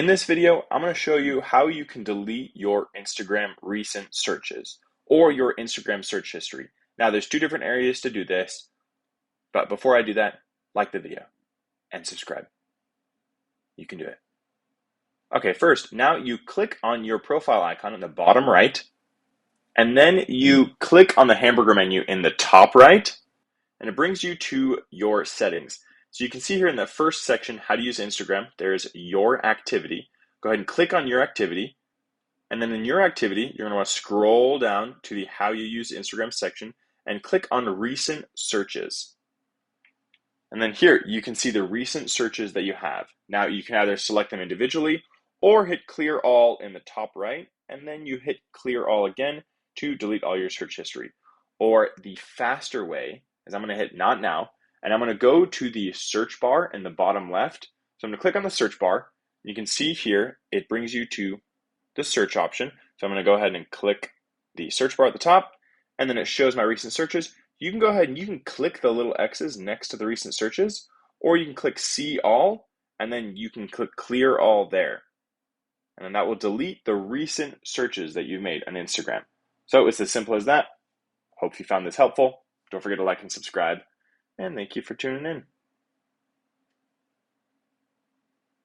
In this video, I'm going to show you how you can delete your Instagram recent searches or your Instagram search history. Now, there's two different areas to do this, but before I do that, like the video and subscribe. You can do it. Okay, first, now you click on your profile icon in the bottom right, and then you click on the hamburger menu in the top right, and it brings you to your settings. So you can see here in the first section, how to use Instagram, there's your activity. Go ahead and click on your activity. And then in your activity, you're going to want to scroll down to the how you use Instagram section and click on recent searches. And then here you can see the recent searches that you have. Now you can either select them individually or hit clear all in the top right, and then you hit clear all again to delete all your search history. Or the faster way is I'm going to hit not now, and I'm going to go to the search bar in the bottom left. So I'm going to click on the search bar. You can see here it brings you to the search option. So I'm going to go ahead and click the search bar at the top, and then it shows my recent searches. You can go ahead and you can click the little X's next to the recent searches, or you can click see all, and then you can click clear all there. And then that will delete the recent searches that you've made on Instagram. So it's as simple as that. Hope you found this helpful. Don't forget to like and subscribe, and thank you for tuning in.